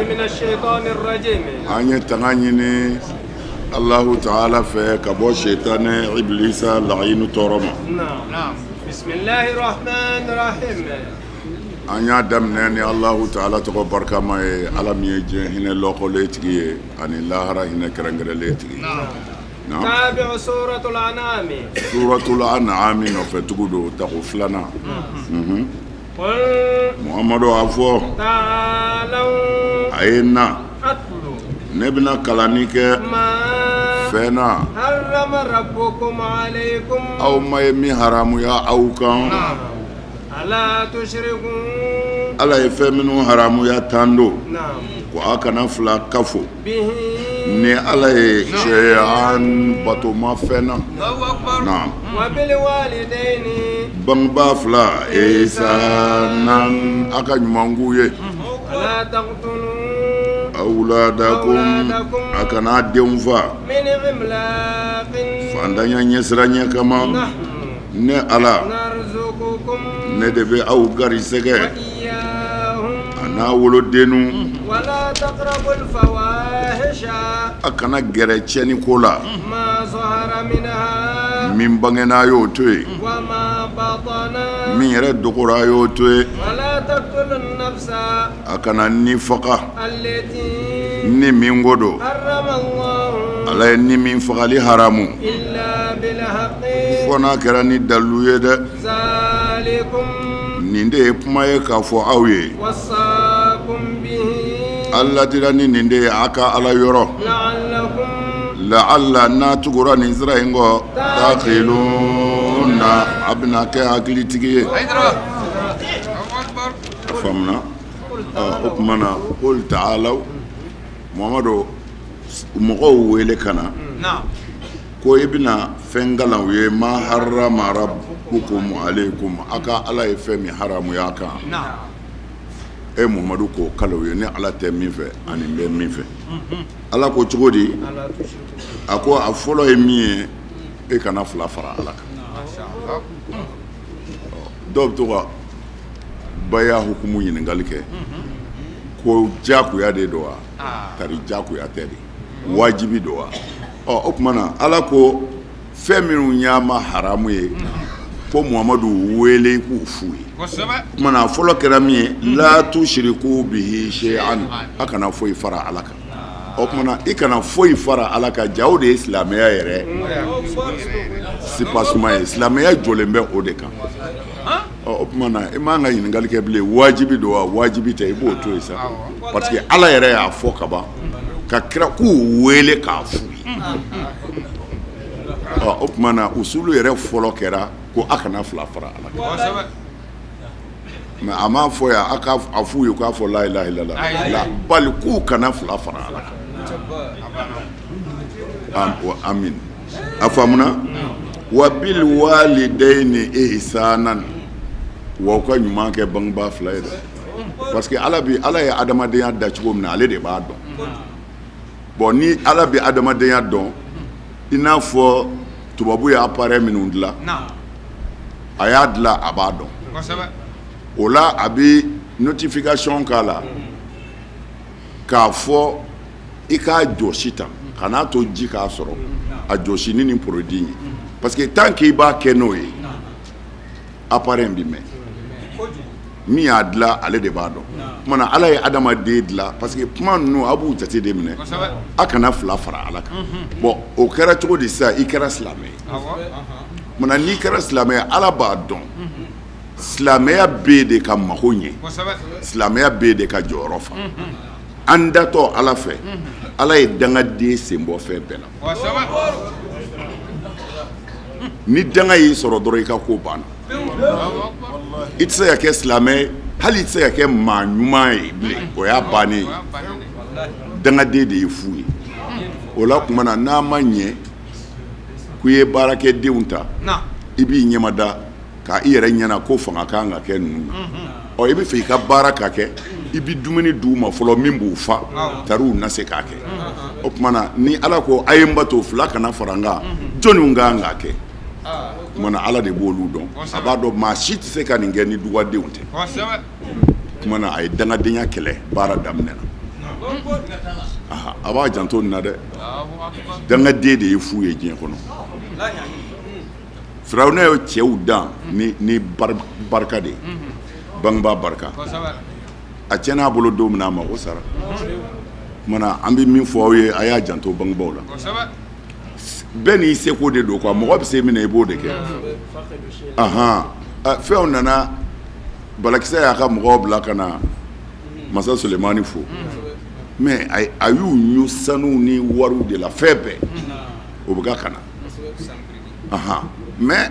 من الشيطان الرجيم أني تغنيني الله تعالى في كبو شيطان إبليس لعين تورما. نعم. بسم الله الرحمن الرحيم. أني دمني الله تعالى تقول بركة ما على ميجي هنا لوكوليتي أني لاهرا هنا كرنجرليتي. نعم. تابع سورة الأنعام. سورة الأنعام نفتقدو تغفلنا. قل محمد عفو. تعالوا. أينا. أتلو. نبنا كلانيك. ما. فينا. حرم ربكم عليكم. أو ما يمي حرام يا أوكان. ألا تشركوا. ألا يفهمنوا حرام يا تاندو. نعم. وأكنا فلا كفو. به. ni ala ye shay'an batoma fena naam وبالوالدين bangba fla ihsanan aka ɲumangu ye ولا تقتلوا awladakum akana denw fa من عملاق fandanya ɲɛsiranya kama نحن ne ala نرزقكم ne de bɛ aw garisɛgɛ وإياهم ana wolodenu ولا تقربوا الفواحش a kana gɛrɛ tiɲɛni ko la ما ظهر منها min bangena y'o to ye وما بطن min yɛrɛ dogora y'o to ye ولا تقتلوا النفس a kana ni faga التي ni min ko do حرم الله ala ye ni min fagali haramu إلا بالحق fo n'a kɛra ni dalilu ye dɛ ذلكم nin de ye kuma ye k'a fɔ aw ye وصاكم به ala dira ni nin de ye a ka ala yɔrɔ لعلكم la'alla n'a tugura nin sira in kɔ taqiluna a bɛna kɛ hakilitigi ye faamuna o tuma na qul ta'alaw Muhamadu mɔgɔw wele ka na ko i bɛna fɛn kalan u ye ma harama rabbukum alaykum a ka ala ye fɛn min haramu y'a kan e Muhamadu k'o kala u ye ni ala tɛ min fɛ ani bɛ min fɛ ala ko cogo di a ko a fɔlɔ ye min ye e kana fila fara ala kan dɔw bɛ to ka baya hukumu ɲininkali kɛ ko jakuya de don wa tari jakuya tɛ de wajibi don wa o tuma na ala ko fɛn minnu y'a ma haramu ye ko Muhamadu wele k'u f'u ye o tuma na fɔlɔ kɛra min ye la tushriku bihi shay'an a kana foyi fara ala kan o tuma na i kana foyi fara ala kan ja o de ye silamɛya yɛrɛ sipasuma ye silamɛya jɔlen bɛ o de kan o tuma na i man ka ɲininkali kɛ bilen wajibi don wa wajibi tɛ i b'o to yen sa parce que ala yɛrɛ y'a fɔ ka ban ka kira k'u wele k'a f'u ye o tuma na usulu yɛrɛ fɔlɔ kɛra ko a kana fila fara ala kan mais a m'a fɔ yan a f'u ye k'a fɔ la ilaha illallah la bali k'u kana fila fara ala kan amin a faamuna wa bil walidayni ihsanan wa ka ɲuman kɛ bangeba fila ye dɛ parce que ala ye adamadenya da cogo min na ale de b'a dɔn bon ni ala bɛ adamadenya dɔn i n'a fɔ tubabu ye appareil minnu dilan a y'a dilan a b'a dɔn o la a bɛ notification k'a la k'a fɔ i k'a jɔsi tan ka n'a to ji k'a sɔrɔ a jɔsi ni nin produit ye parce que tant que i b'a kɛ n'o ye appareil in bɛ mɛn min y'a dilan ale de b'a dɔn tuma na ala ye adamaden dilan parce que kuma ninnu a b'u jate de minɛ a kana fila fara ala kan bon o kɛra cogo di sisan i kɛra silamɛ ye tuma na n'i kɛra silamɛ ye ala b'a dɔn silamɛya bɛ de ka mago ɲɛ silamɛya bɛ de ka jɔyɔrɔ fa an datɔ ala fɛ ala ye dangaden senbɔ fɛn bɛɛ la ni danga y'i sɔrɔ dɔrɔn i ka ko banna i tɛ se ka kɛ silamɛ hali i tɛ se ka kɛ maa ɲuman ye bilen o y'a bannen ye dangaden de ye fu ye o la tuma na n'a ma ɲɛ k'i ye baarakɛdenw ta i b'i ɲɛmada ka i yɛrɛ ɲɛna ko fanga kan ka kɛ ninnu na i bɛ fɛ i ka baara ka kɛ i bɛ dumuni d'u ma fɔlɔ min b'u fa tariw na se k'a kɛ o tuma na ni ala ko a ye n bato fila kana fara n kan jɔnniw kan k'a kɛ tuma na ala de b'olu dɔn a b'a dɔn maa si tɛ se ka nin kɛ ni dugadenw tɛ tuma na a ye dangadenya kɛlɛ baara daminɛ na a b'a janto nin na dɛ dangaden de ye fu ye diɲɛ kɔnɔ Firawuna ye cɛw dan ni barika de ye bangebaa barika a tiɲɛna a bolo don min a mago sara mana an bɛ min fɔ aw ye a y'a janto bangebaaw la bɛɛ n'i seko de don quoi mɔgɔ bɛ se min na i b'o de kɛ fɛnw nana Balakisɛ y'a ka mɔgɔw bila ka na Masa Sulemani fo mais a y'u ɲu sanu ni wariw de la fɛn bɛɛ o bɛ ka na mais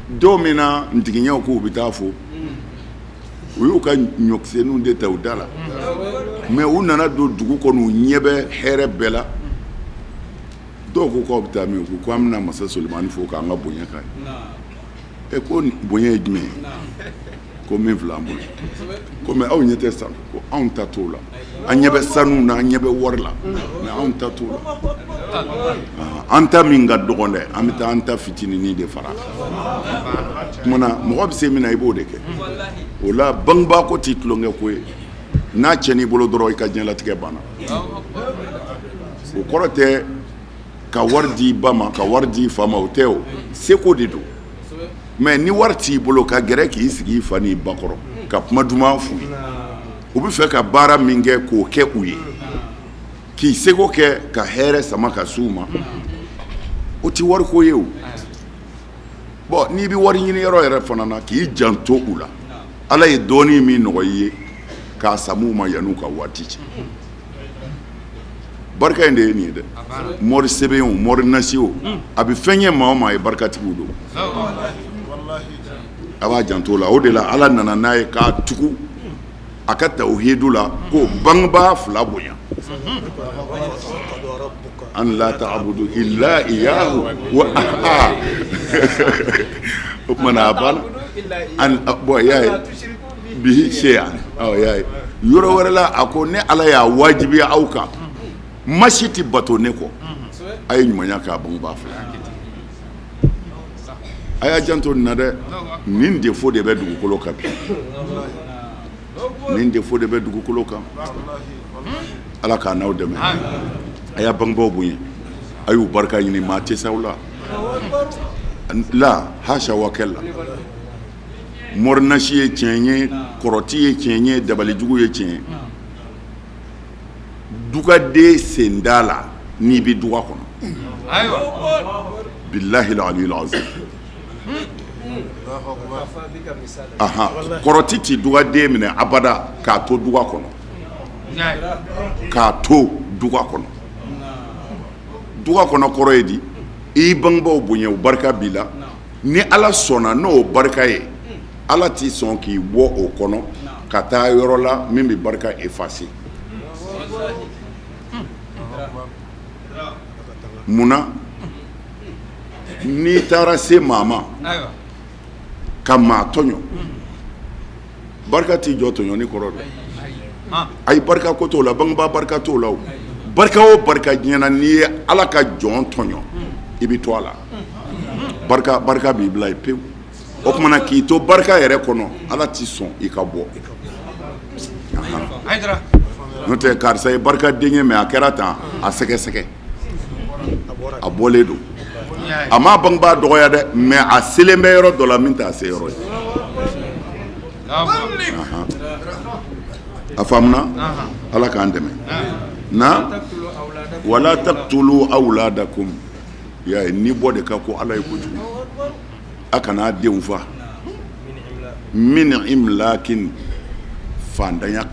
don min na ntigiɲɛw k'u bɛ taa fo u y'u ka ɲɔkisɛninw de ta u da la mais u nana don dugu kɔnɔ u ɲɛ bɛ hɛrɛ bɛɛ la dɔw ko k'aw bɛ taa min ko an bɛna Masa Sulemani fo k'an ka bonya k'a ye ko bonya ye jumɛn ye ko min filɛ an bolo ko mais aw ɲɛ tɛ sanu ko anw ta t'o la an ɲɛ bɛ sanu na an ɲɛ bɛ wari la mais anw ta t'o la an ta min ka dɔgɔn dɛ an bɛ taa an ta fitininin de fara kumana mɔgɔ bɛ se min na i b'o de kɛ o la bangebaa ko t'i tulonkɛ ko ye n'a cɛn'i bolo dɔrɔn i ka diɲɛlatigɛ banna o kɔrɔ tɛ ka wari di ba ma ka wari di fa ma o tɛ o seko de don mais ni wari t'i bolo ka gɛrɛ k'i sigi i fa n'i ba kɔrɔ ka kuma duman f'u ye u bɛ fɛ ka baara min kɛ k'o kɛ u ye k'i seko kɛ ka hɛrɛ sama ka s'u ma o tɛ wariko ye o bon n'i bɛ wari ɲini yɔrɔ yɛrɛ fana na k'i janto u la Ala ye dɔɔnin min nɔgɔya i ye k'a samu ma yan'u ka waati cɛ barika in de ye nin ye dɛ mɔri sɛbɛn o mɔri nasi o a bɛ fɛn ɲɛ maa o maa ye barikatigiw don a b'a janto la o de la Ala nana n'a ye k'a tugu a ka tawhidu la ko bangebaa fila bonya an la ta'budu illa iyyahu wa o kumana a banna bon y'a ye bihi shay'an y'a ye yɔrɔ wɛrɛ la a ko ne Ala y'a wajibiya aw kan masi tɛ bato ne kɔ a ye ɲumanya k'a bangebaa fila a y'a janto nin na dɛ nin defo de bɛ dugukolo kan bi nin defo de bɛ dugukolo kan Ala k'a n'aw dɛmɛ a y'a bangebaaw bonya a y'u barika ɲini maa tɛ s'aw la hasha wa kɛla mɔrinasi ye tiɲɛ ye kɔrɔti ye tiɲɛ ye dabalijugu ye tiɲɛ dugaden sen da la n'i bɛ duga kɔnɔ billahi al-aliyyil azim kɔrɔti ti dugaden minɛ abada k'a to duga kɔnɔ duga kɔnɔ kɔrɔ ye di i bangebaaw bonya o barika b'i la ni Ala sɔnna n'o barika ye Ala t'i sɔn k'i bɔ o kɔnɔ ka taa yɔrɔ la min bɛ barika effacer munna n'i taara se maa ma ka maa tɔɲɔ barika t'i jɔ tɔɲɔni kɔrɔ dɛ ayi barika ko t'o la bangebaa barika t'o la o barika o barika diɲɛna n'i ye Ala ka jɔn tɔɲɔ i bɛ to a la barika b'i bila ye pewu o kumana k'i to barika yɛrɛ kɔnɔ Ala t'i sɔn i ka bɔ n'o tɛ karisa ye barika den ye mais a kɛra tan a sɛgɛsɛgɛ a bɔlen don a m'a bangebaa dɔgɔya dɛ mais a selen bɛ yɔrɔ dɔ la min t'a se yɔrɔ ye a faamuna Ala k'an dɛmɛ na wala taqtulu awladakum ya ni bɔ de ka ko Ala ye kojugu a kana denw fa min imlakin fandanya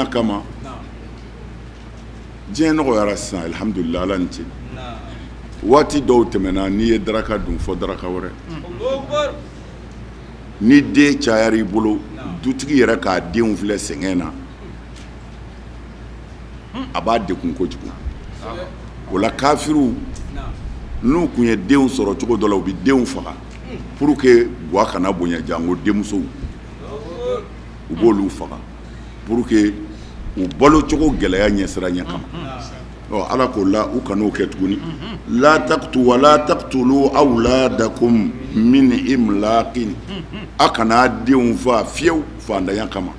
kama diɲɛ nɔgɔyara sisan alhamdulillah Ala ni ce waati dɔw tɛmɛna n'i ye daraka dun fɔ daraka wɛrɛ ni den cayara i bolo dutigi yɛrɛ k'a denw filɛ sɛgɛn na a b'a degun kojugu o la kafiru n'u kun ye denw sɔrɔ cogo dɔ la u bɛ denw faga pour que ga kana bonya jango denmusow u b'olu faga pour que u balo cogo gɛlɛya ɲɛsiranya kama Ala ko la u kan'o kɛ tuguni wala taqtulu awladakum min imlaqin a kana denw fa fiyewu fandanya kama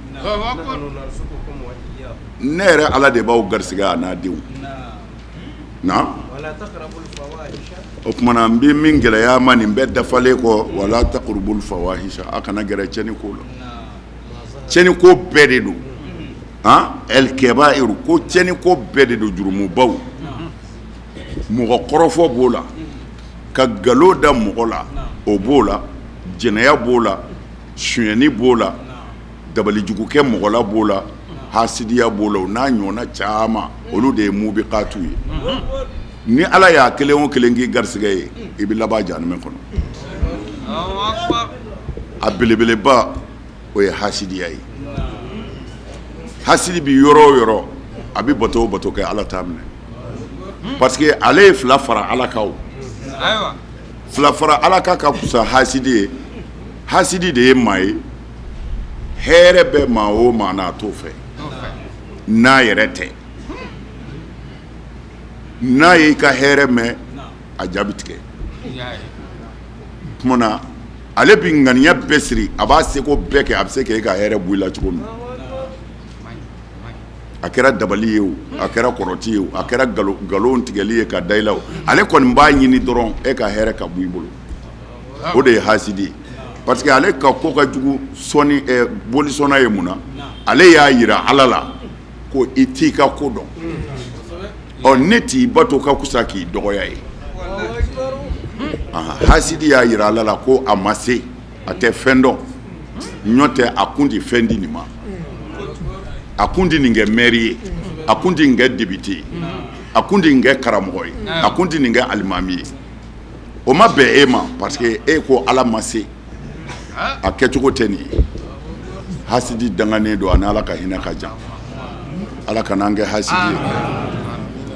ne yɛrɛ ala de b'aw garisɛgɛ a n'a denw na o tumana n bɛ min gɛlɛya ma nin bɛɛ dafalen kɔ wala taqrabul fawahisha a kana gɛrɛ cɛni ko la cɛni ko bɛɛ de don el kabairu ko cɛni ko bɛɛ de don jurumubaw mɔgɔ kɔrɔfɔ b'o la ka nkalon da mɔgɔ la o b'o la jɛnɛya b'o la sonyɛni b'o la dabalijugukɛ mɔgɔ la b'o la hasidiya b'o la o n'a ɲɔgɔnna caman olu de ye mubikatu ye ni ala y'a kelen o kelen k'i garisɛgɛ ye i bɛ laban jahanama kɔnɔ a belebeleba o ye hasidiya ye hasidi bi yɔrɔ o yɔrɔ a bɛ bato o bato kɛ ala t'a minɛ parce que ale ye fila fara ala kan o fila fara ala kan ka fusa hasidi ye hasidi de ye maa ye hɛrɛ bɛ maa o maa n'a t'o fɛ n'a yɛrɛ tɛ n'a ye i ka hɛrɛ mɛn a jaabi tigɛ tuma na ale bi ŋaniya bɛɛ siri a b'a seko bɛɛ kɛ a bɛ se k'e ka hɛrɛ bɔ i la cogo min a kɛra dabali ye o a kɛra kɔrɔti ye o a kɛra nkalon tigɛli ye ka da i la o ale kɔni b'a ɲini dɔrɔn e ka hɛrɛ ka bɔ i bolo o de ye hasidi ye parce que ale ka ko ka jugu sɔni bolisɔnna ye mun na ale y'a yira ala la ko i t'i ka ko dɔn ne t'i bato ka kusa k'i dɔgɔya ye hasidi y'a yira ala la ko a ma se a tɛ fɛn dɔn ɲɔ tɛ a kun tɛ fɛn di nin ma a kun tɛ nin kɛ maire ye a kun tɛ nin kɛ député ye a kun tɛ nin kɛ karamɔgɔ ye a kun tɛ nin kɛ alimami ye o ma bɛn e ma parce que e ko ala ma se a kɛcogo tɛ nin ye hasidi danganen don ani ala ka hinɛ ka jan ala kana an kɛ hasidi ye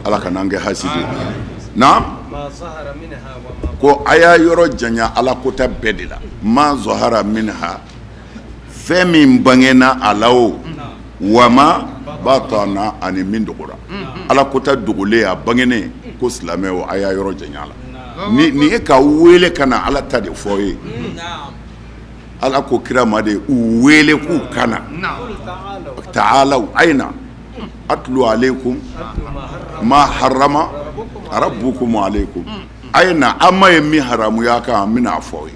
ala kana an kɛ hasidi ye na ko a y'a yɔrɔ janya ala kota bɛɛ de la ma zahara minha fɛn min bangena a la o wa ma batana ani min dogora ala kota dogolen a bangenen ko silamɛ o a y'a yɔrɔ janya a la ni e ka wele ka na ala ta de fɔ ye ala ko kira ma de u wele k'u kana ta'alaw ayna atlu alaykum ma harama rabbukum alaykum ayna amma ye min haramuya kan min a fɔ ye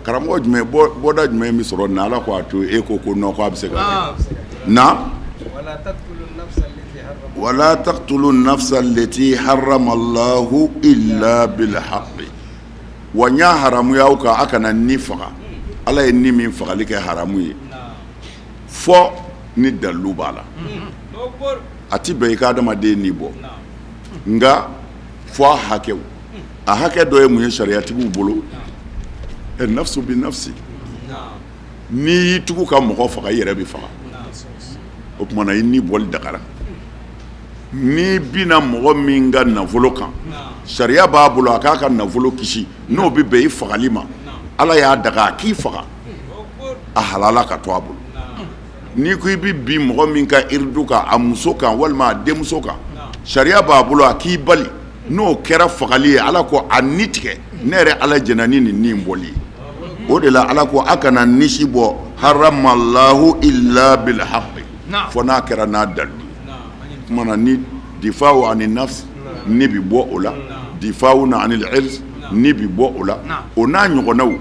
karamɔgɔ jumɛn bɔda jumɛn bɛ sɔrɔ na ala ko a to e ko nɔ ko a bɛ se ka kɛ na wala taqtulu nafsa allati harrama Allahu illa bil haqqi wa nya haramuya ka aka na ni faga ala ye ni min fagali kɛ haramu ye fɔ ni dalu b'a la a ti bɛn i ka adamaden ni bɔ nka fɔ a hakɛw a hakɛ dɔ ye mun ye sariyatigiw bolo nafsu bi nafsi n'i y'i tugu ka mɔgɔ faga i yɛrɛ bɛ faga o tuma na i ni bɔli dagara n'i bina mɔgɔ min ka nafolo kan sariya b'a bolo a k'a ka nafolo kisi n'o bɛ bɛn i fagali ma ala y'a daga a k'i faga a halala ka to a bolo n'i ko i bɛ bin mɔgɔ min ka iridu kan a muso kan walima a denmuso kan sariya b'a bolo a k'i bali n'o kɛra fagali ye ala ko a ni tigɛ ne yɛrɛ ala jɛna ni nin nin bɔli ye o de la ala ko a kana nisi bɔ haramallahu illa bil haqqi fo n'a kɛra n'a dalu kumana ni difawu ani nafs ni bi bɔ o la difawu na anil irz ni bi bɔ o la o n'a ɲɔgɔnnaw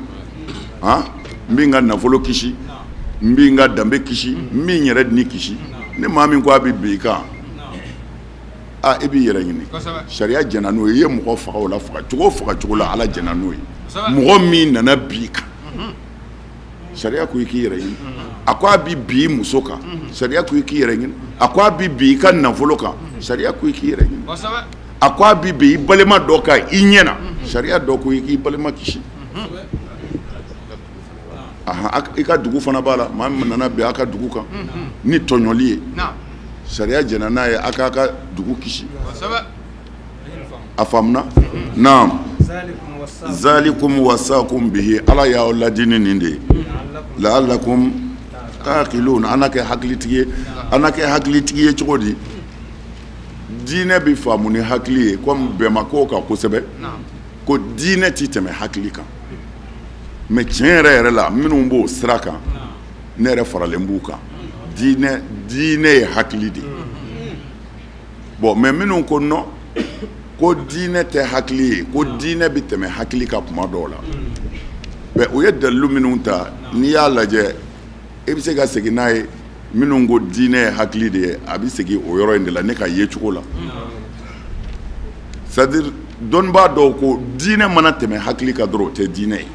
min ka nafolo kisi min ka danbe kisi min yɛrɛ ni kisi ni maa min ko a bɛ bin i kan i b'i yɛrɛ ɲini sariya jɛna n'o ye i ye mɔgɔ faga o la faga cogo la ala jɛna n'o ye mɔgɔ min nana bi kan sariya ko i k'i yɛrɛ ɲini a ko a bɛ bi i muso kan sariya ko i k'i yɛrɛ ɲini a ko a bɛ bi i ka nafolo kan sariya ko i k'i yɛrɛ ɲini a ko a bɛ bi i balima dɔ kan i ɲɛna sariya dɔ ko i k'i balima kisi i ka dugu fana b'a la maa min nana bi a ka dugu kan ni tɔɲɔli ye sariya jɛna n'a ye a k'a ka dugu kisi a faamuna naam zalikum wasakum bihi ala y'aw ladini nin de ye la'allakum taqilun ana kɛ hakilitigi ye cogo di diinɛ bɛ faamu ni hakili ye comme bɛnbakaw kan kosɛbɛ ko diinɛ ti tɛmɛ hakili kan mais tiɲɛ yɛrɛ la minnu b'o sira kan ne yɛrɛ faralen b'u kan diinɛ ye hakili de bon mais minnu ko non ko diinɛ tɛ hakili ye ko diinɛ bɛ tɛmɛ hakili ka kuma dɔw la mais o ye dalilu minnu ta n'i y'a lajɛ e bɛ se ka segin n'a ye minnu ko diinɛ ye hakili de ye a bɛ segin o yɔrɔ in de la ne ka ye cogo la c'est à dire dɔnnibaa dɔw ko diinɛ mana tɛmɛ hakili kan dɔrɔn o tɛ diinɛ ye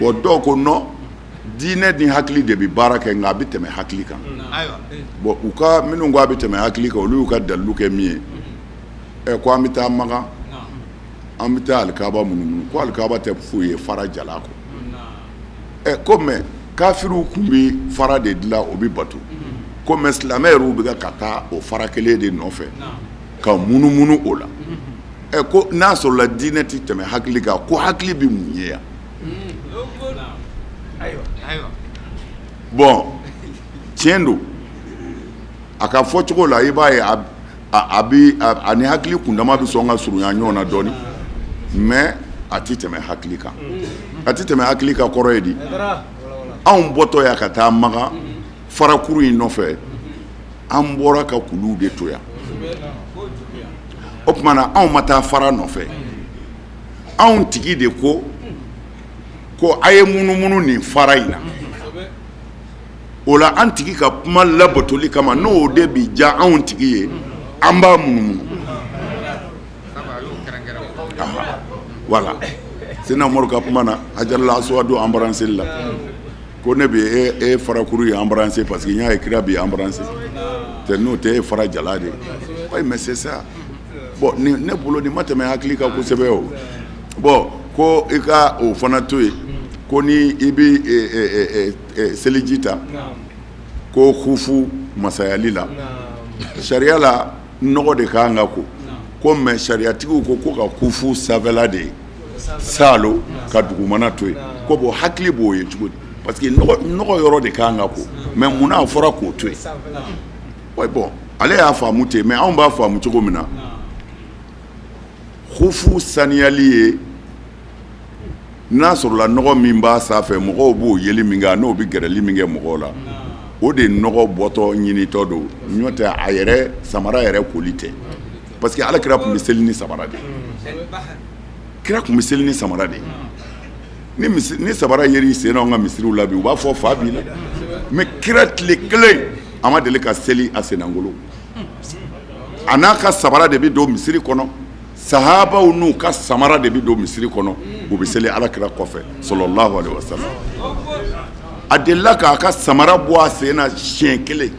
bon dɔw ko non diinɛ ni hakili de bɛ baara kɛ nka a bɛ tɛmɛ hakili kan bon u ka minnu ko a bɛ tɛmɛ hakili kan olu y'u ka dalilu kɛ min ye ko an bɛ taa Makan an bɛ taa alikaba munumunu ko alikaba tɛ foyi ye fara jala kɔ ko mais kafiriw tun bɛ fara de dilan o bɛ bato ko mais silamɛ yɛrɛw bɛ ka taa o fara kelen de nɔfɛ ka munumunu o la ko n'a sɔrɔla diinɛ tɛ tɛmɛ hakili kan ko hakili bɛ mun ye yan bon tiɲɛ don a ka fɔ cogo la i b'a ye a ni hakili kundama bɛ sɔn ka surunya ɲɔgɔn na dɔɔni mais a tɛ tɛmɛ hakili kan a tɛ tɛmɛ hakili kan kɔrɔ ye di anw bɔtɔ ya ka taa Makan farakuru in nɔfɛ an bɔra ka kuluw de to yan o tuma na anw ma taa fara nɔfɛ anw tigi de ko a ye munumunu nin fara in na o la an tigi ka kuma labatoli kama n'o de bi diya anw tigi ye an b'a munumunu voilà Sina Umaru ka kuma na Hajarul Aswadu embrassé la ko ne bi e farakuru ye embrassé parce que nya kira bi embrassé te no te fara jala de ouais mais c'est ça bon ne bolo ni mateme hakili ka ko sebe o bon ko i ka o fana to ye ko ni i bi selijita ko khufu masayali la sharia la nɔgɔ de ka nga ko mais shariatigiw ko ka kufu savela de salo ka dugumana to ye ko bo hakili b'o ye cogo di parce que nɔgɔ yɔrɔ de ka nga mais munna a fɔra k'o to ye ouais bon ale y'a faamu ten mais anw b'a faamu cogo min na kufu saniyali ye n'a sɔrɔla nɔgɔ min b'a sanfɛ mɔgɔw b'o yeli min kɛ n'o bɛ gɛrɛli min kɛ mɔgɔw la o de nɔgɔ bɔtɔ ɲinitɔ don n'o tɛ a yɛrɛ samara yɛrɛ koli tɛ parce que Alakira tun bɛ seli ni samara de kira tun bɛ seli ni samara de ni samara yeri sen n'anw ka misiriw la bi u b'a fɔ fa b'i la mais kira tile kelen a ma deli ka seli a senangolo a n'a ka samara de bɛ don misiri kɔnɔ sahabaw n'u ka samara de bɛ don misiri kɔnɔ u bɛ seli Alakira kɔfɛ sallallahu alaihi wasallam a delila k'a ka samara bɔ a sen na siɲɛ kelen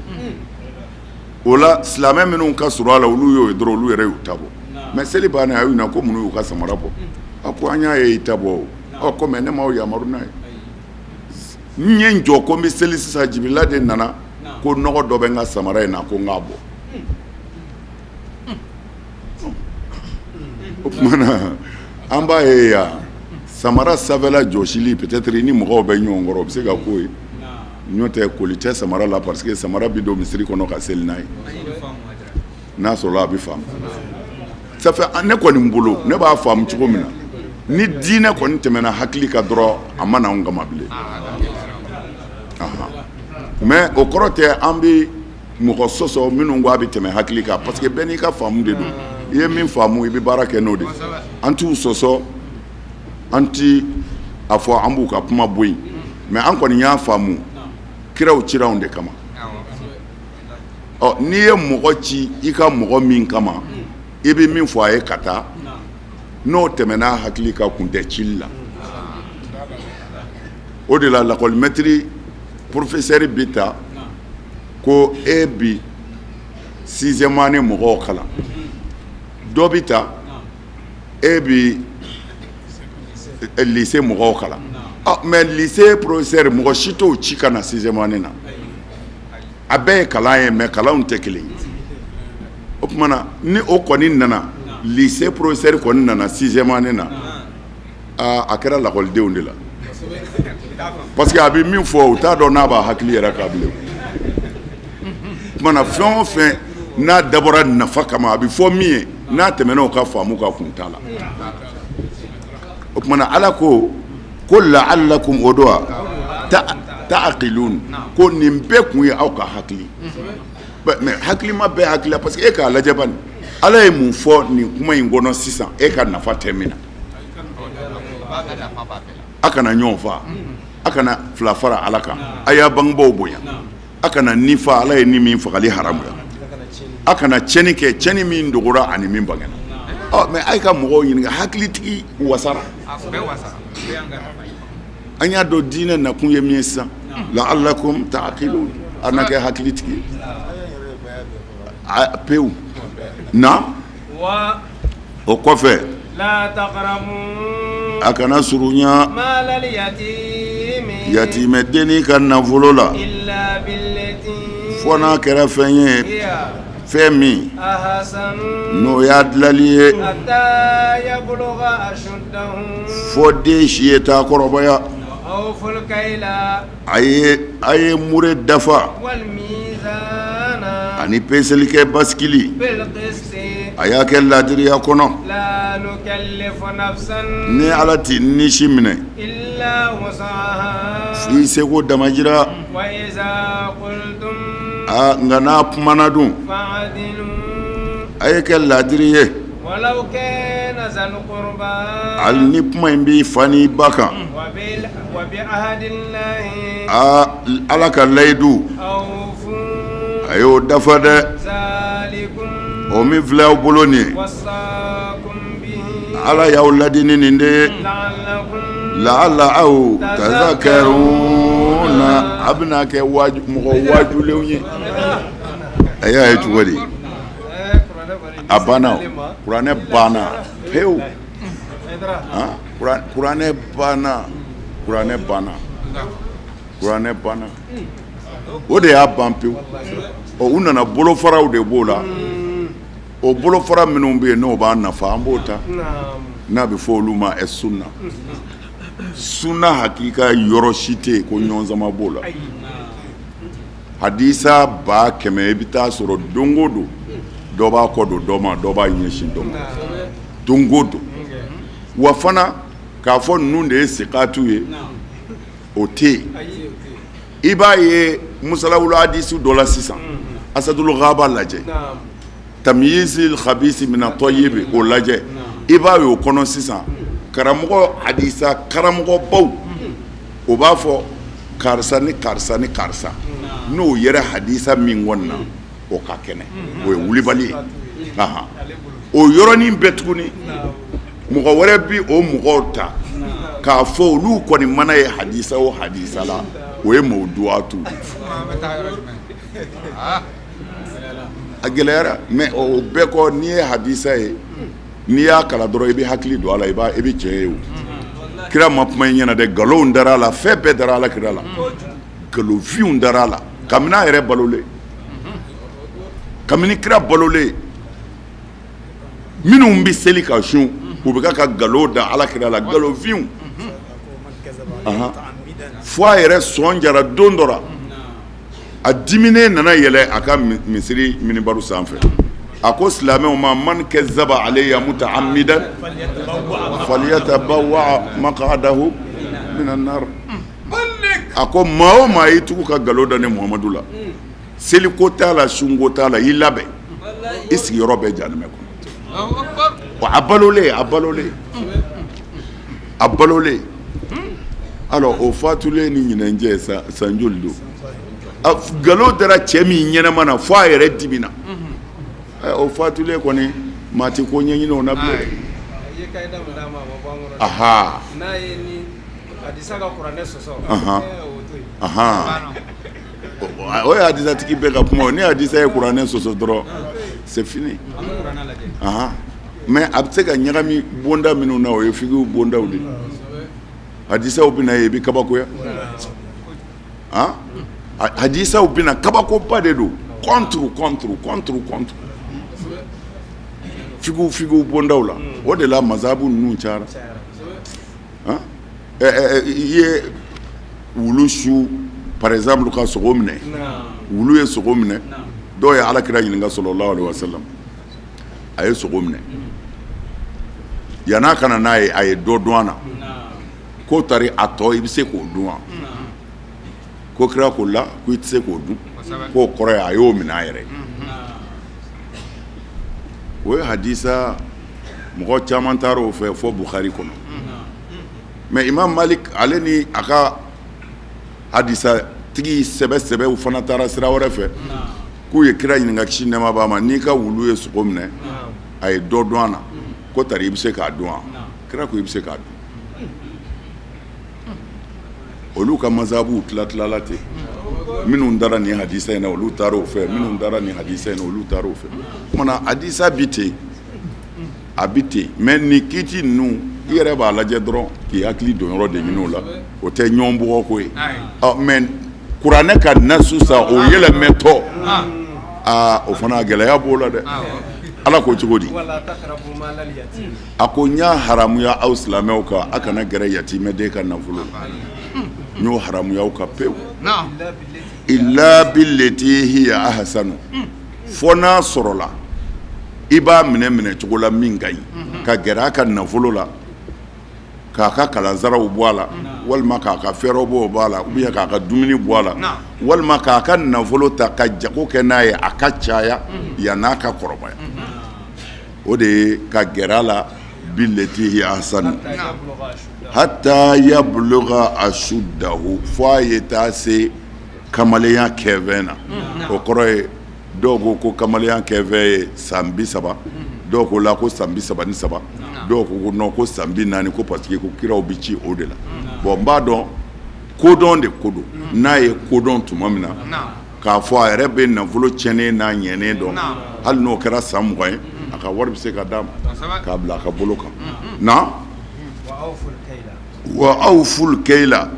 o la silamɛ minnu ka surun a la olu y'o ye dɔrɔn olu yɛrɛ y'u ta bɔ mais seli bannen a y'u na ko mun y'u ka samara bɔ a ko an y'a ye i ta bɔ o ko mais ne m'aw yamaru n'a ye n ye n jɔ ko n bɛ seli sisan Jibirila de nana ko nɔgɔ dɔ bɛ n ka samara in na ko n k'a bɔ o tuma na an b'a ye yan samara sanfɛla jɔsili peut-être ni mɔgɔw bɛ ɲɔgɔn kɔrɔ o bɛ se ka k'o ye n'o tɛ koli tɛ samara la parce que samara bi don misiri kɔnɔ ka seli n'a ye n'a sɔrɔla a bɛ faamu ça fait ne kɔni bolo ne b'a faamu cogo min na ni diinɛ kɔni tɛmɛna hakili kan dɔrɔn a ma na anw kama bilen mais o kɔrɔ tɛ an bɛ mɔgɔ sɔsɔ minnu ko a bɛ tɛmɛ hakili kan parce que bɛɛ n'i ka faamu de don i ye min faamu i bɛ baara kɛ n'o de an t'u sɔsɔ an ti a fɔ an b'u ka kuma bɔ yen mais an kɔni y'a faamu kiraw cira anw de kama n'i ye mɔgɔ ci i ka mɔgɔ min kama i bɛ min fɔ a ye ka taa n'o tɛmɛna hakili ka kun tɛ cili la o de la lakɔlimɛtiri professeur bɛ ta ko e bi 6e année mɔgɔw kalan dɔ bɛ ta e bi lycée mɔgɔw kalan mais lycée professeur mɔgɔ si t'o ci ka na 6e année na a bɛɛ ye kalan ye mais kalanw tɛ kelen ye o tuma na ni o kɔni nana lycée professeur kɔni nana 6e année na a kɛra lakɔlidenw de la parce que a bɛ min fɔ u t'a dɔn n'a b'a hakili yɛrɛ kan bilen o tuma na fɛn o fɛn n'a dabɔra nafa kama a bɛ fɔ min ye n'a tɛmɛna o ka faamu ka kun t'a la o tuma na Ala ko la'allakum o do wa ta'qilun ko nin bɛɛ kun ye aw ka hakili mais hakili ma bɛɛ hakili la parce que e k'a lajɛ bani ala ye mun fɔ nin kuma in kɔnɔ sisan e ka nafa tɛ min na a kana ɲɔgɔn fa a kana fila fara ala kan a y'a bangebaaw bonya a kana ni fa ala ye ni min fagali haramu la a kana tiɲɛni kɛ tiɲɛni min dogora ani min bangena mais a ye ka mɔgɔw ɲininka hakilitigi wasara an y'a dɔn diinɛ nakun ye min ye sisan la'allakum ta'qilun a na kɛ hakilitigi pewu na o kɔfɛ a kana surunya yatimɛ denni ka nafolo la fɔ n'a kɛra fɛn ye fɛn min n'o y'a dilali ye fɔ den si ye taa kɔrɔbaya a ye mure dafa ani peselikɛ basikili a y'a kɛ ladiriya kɔnɔ ni ala t'i nisi minɛ f'i seko damajira nka n'a kumana dun a ye kɛ ladiri ye hali ni kuma in b'i fa n'i ba kan ala ka layidu a y'o dafa dɛ o min filɛ aw bolo nin ye ala y'aw ladini nin de ye la'alla aw tazakkaruna a bɛna kɛ mɔgɔ waajulenw ye a y'a ye cogo di a banna kuranɛ banna pewu kuranɛ banna o de y'a ban pewu u nana bolofaraw de b'o la o bolofara minnu bɛ yen n'o b'a nafa an b'o ta n'a bɛ fɔ olu ma sunna hakika yɔrɔ si tɛ yen ko ɲɔgɔnzama b'o la hadisa 100 i bɛ taa sɔrɔ don o don dɔ b'a kɔ don dɔ ma dɔ b'a ɲɛsin dɔ ma don o don wa fana k'a fɔ ninnu de ye sikatu ye o tɛ yen i b'a ye musalawulu hadisi dɔ la sisan asadul ghaba lajɛ tamyizil khabisi mina tayyibi o lajɛ i b'a ye o kɔnɔ sisan karamɔgɔ hadisa karamɔgɔ baw o b'a fɔ karisa ni karisa ni karisa n'o yɛrɛ hadisa min kɔni na o ka kɛnɛ o ye wulibali ye o yɔrɔnin bɛɛ tuguni mɔgɔ wɛrɛ bi o mɔgɔw ta k'a fɔ olu kɔni mana ye hadisa o hadisa la o ye mawduatu a gɛlɛyara mais o bɛɛ kɔ n'i ye hadisa ye n'i y'a kala dɔrɔn i bɛ hakili don a la i bɛ tiɲɛ ye o kira ma kuma in ɲɛna dɛ nkalonw dara a la fɛn bɛɛ dara ala kira la nkalonfinw dara a la kabini a yɛrɛ balolen kabini kira balolen minnu bɛ seli ka sun u bɛ ka nkalon da ala kira la nkalonfinw fo a yɛrɛ sɔn jara don dɔ la a diminen nana yɛlɛ a ka misiri minibaru sanfɛ a ko silamɛw ma man kazzaba alayya muta'ammidan falyatabawwa maq'adahu minan nar a ko maa o maa y'i tugu ka nkalon da ne muhamadu la seliko t'a la sunko t'a la i labɛn i sigiyɔrɔ bɛ jahanɛmɛ kɔnɔ wa a balolen alors o fatulen ni ɲinɛnjɛ san joli don nkalon dara cɛ min ɲɛnama na fo a yɛrɛ dimina o fatulen kɔni maa tɛ ko ɲɛɲini o na bilen o ye hadisatigi bɛɛ ka kuma ni hadisa ye kuranɛ sɔsɔ dɔrɔn c'est fini mais a bɛ se ka ɲagami bonda minnu na o ye figiw bondaw de hadisaw bɛ na ye i bɛ kabakoya hadisaw bɛ na kabakoba de don contre figiw bondaw la o de la mazabu ninnu cayara i ye wulu su par exemple ka sogo minɛ wulu ye sogo minɛ dɔw ye alakira ɲininka sallallahu alaihi wasallam a ye sogo minɛ yan'a kana n'a ye a ye dɔ dɔn a na k'o tari a tɔ i bɛ se k'o dun wa ko kira ko la ko i tɛ se k'o dun k'o kɔrɔ ye a y'o minɛ a yɛrɛ o ye hadisa mɔgɔ caman taara o fɛ fɔ Bukhari kɔnɔ mais Imam Malik ale ni a ka hadisa tigi sɛbɛsɛbɛw fana taara sira wɛrɛ fɛ k'u ye kira ɲininka kisi nɛɛma b'a ma n'i ka wulu ye sogo minɛ a ye dɔ dɔn a na ko tari i bɛ se k'a dɔn wa kira ko i bɛ se k'a dɔn olu ka mazhabu tila-tilala ten minnu dara nin hadisa in na olu taara o fɛ minnu dara nin hadisa in na olu taara o fɛ o kumana hadisa bi ten a bi ten mais nin kiiti ninnu i yɛrɛ b'a lajɛ dɔrɔn k'i hakili don yɔrɔ de ɲini o la o tɛ ɲɔgɔn bugɔ ko ye mais kuranɛ ka nasu sa o yɛlɛmɛtɔ o fana gɛlɛya b'o la dɛ ala ko cogo di a ko n y'a haramuya aw silamɛw kan a kana gɛrɛ yatimɛden ka nafolo n y'o haramuya aw kan pewu illa billeti hiya ahsanu fo n'a sɔrɔla i b'a minɛ cogo la min ka ɲi ka gɛrɛ a ka nafolo la k'a ka kalansaraw bɔ a la walima k'a ka fɛɛrɛw bɔ a la ou bien k'a ka dumuni bɔ a la walima k'a ka nafolo ta ka jago kɛ n'a ye a ka caya yan'a ka kɔrɔbaya o de ye ka gɛrɛ a la billeti hiya ahsanu hatta yabluga ashuddahu fo a ye taa se kamalenya kɛfɛn na o kɔrɔ ye dɔw ko kamalenya kɛfɛn ye san 30 dɔw ko la ko san 33 dɔw ko non ko san 40 ko parce que ko kiraw bi ci o de la bon n b'a dɔn kodɔn de ko don n'a ye kodɔn tuma min na k'a fɔ a yɛrɛ bɛ nafolo tiɲɛnen n'a ɲɛnen dɔn hali n'o kɛra san 20 ye a ka wari bɛ se ka d'a ma k'a bila a ka bolo kan na wa awful kayla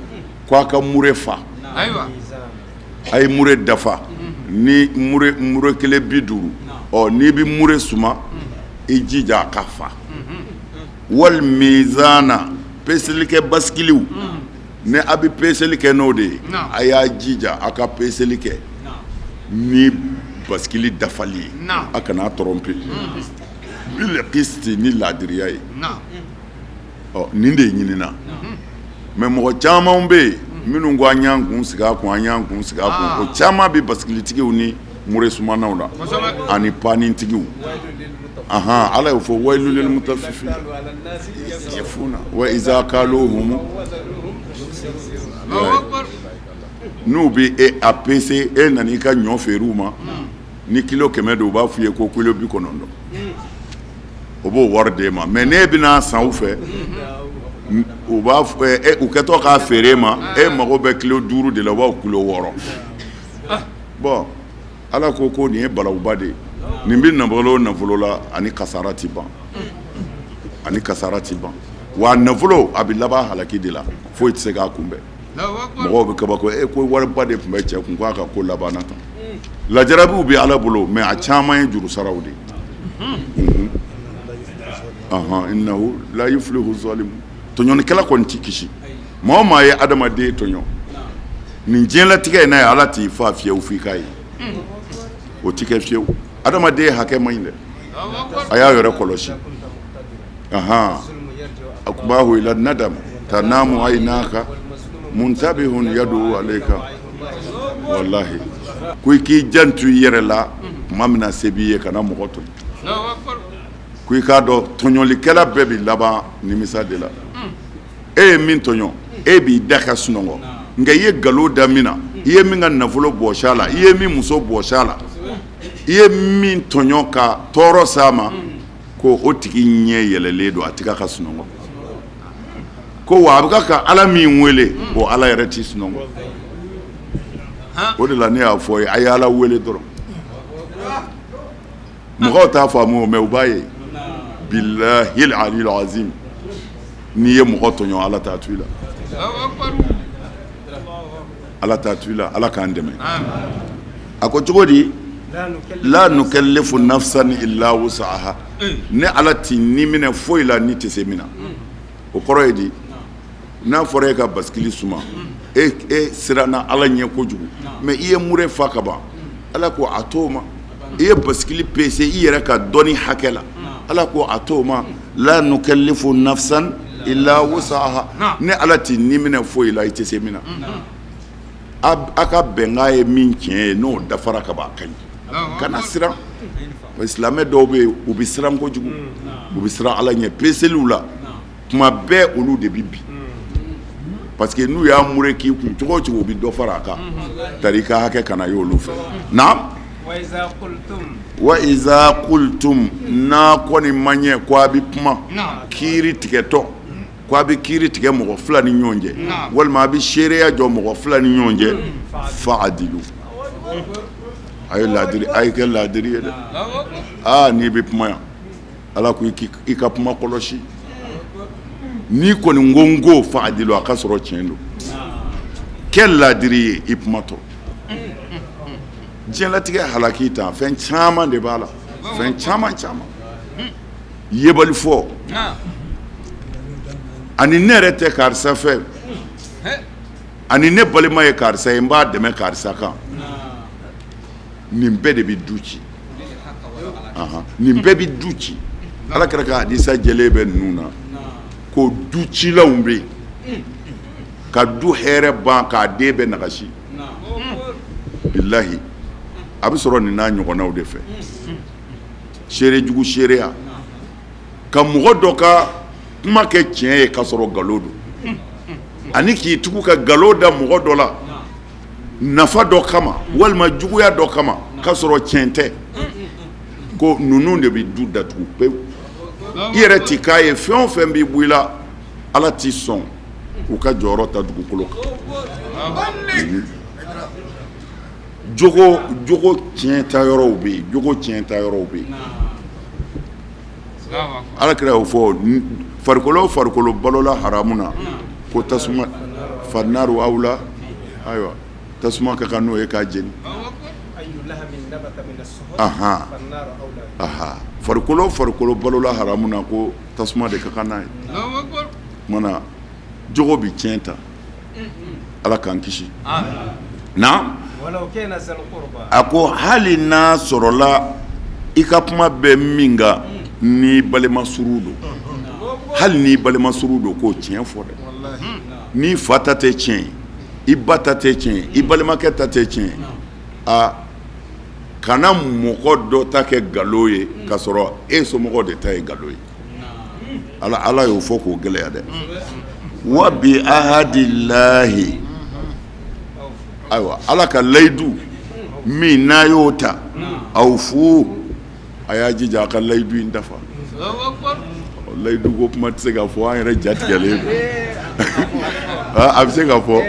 k'a ka mure fa a ye mure dafa ni mure kelen 50 n'i bɛ mure suma i jija a ka fa wal mizana peseli kɛ baskiliw ni a bɛ peseli kɛ n'o de ye a y'a jija a ka peseli kɛ ni baskili dafali ye a kana tromper bil qisti ni laadiriya ye nin de ɲinina mais mɔgɔ caman bɛ yen minnu ko an y'an kun sigi a kun an y'an kun sigi a kun o caman bɛ baskilitigiw ni mure sumanaw la ani panitigiw ala y'o fɔ wayilu lil mutaffifin yafuna wa iza kaluhum n'u bɛ a pese e nana i ka ɲɔ feere u ma ni kilo 100 don u b'a f'i ye ko kilo 90 o b'o wari d'e ma mais n'e bɛna san u fɛ u b'a u kɛtɔ k'a feere ma e mago bɛ kilo 5 de la u b'aw kilo 6 bon ala ko nin ye balawuba de ye nin bɛ nafolo la ani kasara ti ban wa nafolo a bɛ laban halaki de la foyi tɛ se k'a kunbɛn mɔgɔw bɛ kabako ko wariba de tun bɛ cɛ kun k'a ka ko labanna tan lajarabiw bɛ ala bolo mais a caman ye juru saraw de innahu la yuflihu zalimun tɔɲɔnikɛla kɔni t'i kisi maa o maa ye adamaden tɔɲɔ nin diɲɛlatigɛ in na ye ala t'i fa fiyewu f'i k'a ye o t'i kɛ fiyewu adamaden hakɛ man ɲi dɛ a y'a yɛrɛ kɔlɔsi akubahu ila nadam tanamu aynaka muntabihun yadu alayka wallahi ko i k'i jantu i yɛrɛ la tuma min na se b'i ye kana mɔgɔ tɔɲɔ ko i k'a dɔn tɔɲɔlikɛla bɛɛ bɛ laban nimisa de la e ye min tɔɲɔ e b'i da ka sunɔgɔ nka i ye nkalon da min na i ye min ka nafolo bɔsi a la i ye min muso bɔsi a la i ye min tɔɲɔ ka tɔɔrɔ s'a ma ko o tigi ɲɛ yɛlɛlen don a tɛ ka sunɔgɔ ko wa a bɛ ka ala min wele o ala yɛrɛ t'i sunɔgɔ o de la ne y'a fɔ ye a ye ala wele dɔrɔn mɔgɔw t'a faamu mais u b'a ye billahil alil azim n'i ye mɔgɔ tɔɲɔ ala t'a to i la ala t'a to i la ala k'an dɛmɛ a ko cogo di la nukallifu nafsan illa wusaha ne ala t'i ni minɛ foyi la ni tɛ se min na o kɔrɔ ye di n'a fɔra e ka baskili suma e siranna ala ɲɛ kojugu mais i ye mure fa ka ban ala ko a t'o ma i ye baskili pese i yɛrɛ ka dɔnni hakɛ la ala ko a t'o ma la nukallifu nafsan illa wusaha ne ala t'i ni minɛ foyi la i tɛ se min na aka bɛnkan ye min tiɲɛ ye n'o dafara ka b'a kaɲi kana siran silamɛ dɔw bɛ yen u bɛ siran kojugu u bɛ siran Ala ɲɛ peseliw la tuma bɛɛ olu de bɛ bi parce que n'u y'a mure k'i kun cogo o cogo u bɛ dɔ fara a kan tari ka hakɛ kana ye olu fɛ naam wa iza qultum n'a kɔni ma ɲɛ ko a bɛ kuma kiiri tigɛtɔ ko a bɛ kiiri tigɛ mɔgɔ fila ni ɲɔgɔn cɛ walima a bɛ seereya jɔ mɔgɔ fila ni ɲɔgɔn cɛ fa'adilu a ye kɛ laadiri ye dɛ n'i bɛ kuma yan Ala ko i ka kuma kɔlɔsi n'i kɔni n ko fa'adilu a ka sɔrɔ tiɲɛ don kɛ laadiri ye i kumatɔ diɲɛlatigɛ halaki tan fɛn caman de b'a la fɛn caman yebali fɔ ani ne yɛrɛ tɛ karisa fɛ ani ne balima ye karisa ye n b'a dɛmɛ karisa kan nin bɛɛ de bɛ du ci nin bɛɛ bɛ du ci Ala kɛra ka hadisa jɛlen bɛ ninnu na ko du cilaw bɛ yen ka du hɛrɛ ban k'a den bɛɛ nagasi bilahi a bɛ sɔrɔ nin n'a ɲɔgɔnnaw de fɛ seerejugu seereya ka mɔgɔ dɔ ka kuma kɛ tiɲɛ ye ka sɔrɔ nkalon don ani k'i tugu ka nkalon da mɔgɔ dɔ la nafa dɔ kama walima juguya dɔ kama ka sɔrɔ tiɲɛ tɛ ko ninnu de bɛ du datugu pewu i yɛrɛ t'i k'a ye fɛn o fɛn b'i bɔ i la Ala t'i sɔn u ka jɔyɔrɔ ta dugukolo kan jogo tiɲɛ ta yɔrɔw bɛ yen Ala kira y'o fɔ farikolo balola haramu na ko tasuma fannaru awla ayiwa tasuma ka kan n'o ye k'a jeni farikolo balola haramu na ko tasuma de ka kan n'a ye mana jogo bi tiɲɛ ta Ala k'an kisi na a ko hali n'a sɔrɔla i ka kuma bɛ min kan ni balima suru don hali ni balima suru don k'o tiɲɛ fɔ dɛ ni fa ta tɛ tiɲɛ i ba ta tɛ tiɲɛ i balimakɛ ta tɛ tiɲɛ kana mɔgɔ dɔ ta kɛ nkalon ye ka sɔrɔ e somɔgɔ de ta ye nkalon ye Ala y'o fɔ k'o gɛlɛya dɛ wa bi ahadillahi ayiwa Ala ka layidu min n'a y'o ta aw fu a y'a jija a ka layidu in dafa layidu ko kuma tɛ se ka fɔ an yɛrɛ jatigɛlen don a bɛ se ka fɔ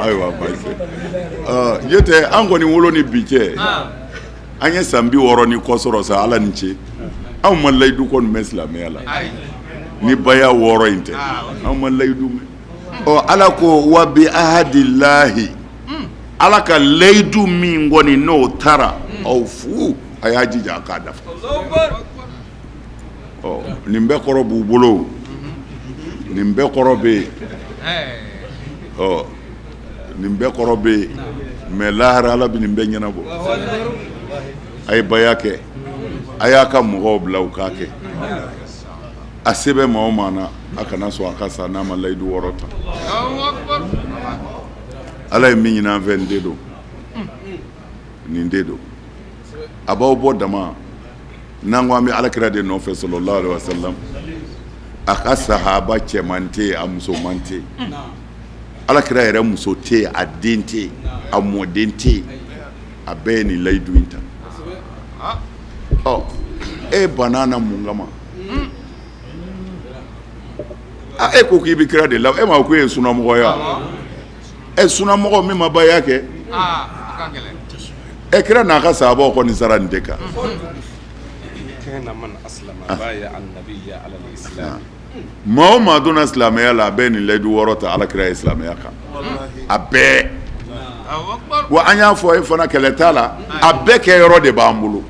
ayiwa n'o tɛ an kɔni wolo ni bi cɛ an ye san 60 ni kɔ sɔrɔ sa Ala ni ce anw ma layidu kɔni mɛn silamɛya la ni baya 6 in tɛ anw ma layidu mɛn Ala ko wa bi ahadillahi Ala ka layidu min kɔni n'o taara aw fu a y'a jija a k'a dafa nin bɛɛ kɔrɔ b'u bolo nin bɛɛ kɔrɔ bɛ yen nin bɛɛ kɔrɔ bɛ yen mais lahara Ala bɛ nin bɛɛ ɲɛnabɔ a ye baya kɛ a y'a ka mɔgɔw bila u k'a kɛ a se bɛ maa o maa na a kana sɔn a ka sa n'a ma layidu 6 ta Ala ye min ɲini an fɛ nin de don nin de don a b'aw bɔ dama n'an ko an bɛ Alakira de nɔfɛ sallallahu alaihi wasallam a ka sahaba cɛman tɛ yen a musoman tɛ yen Alakira yɛrɛ muso tɛ yen a den tɛ yen a mɔden tɛ yen a bɛɛ ye nin layidu in ta e banna na mun kama e ko k'i bɛ kira de la e ma ko e ye sunamɔgɔ ye sunamɔgɔ min ma baya kɛ kira n'a ka sahabaw kɔni sara nin de kan maa o maa donna silamɛya la a bɛɛ nin layidu 6 ta Alakira ye silamɛya kan a bɛɛ wa an y'a fɔ e fana kɛlɛ t'a la a bɛɛ kɛ yɔrɔ de b'an bolo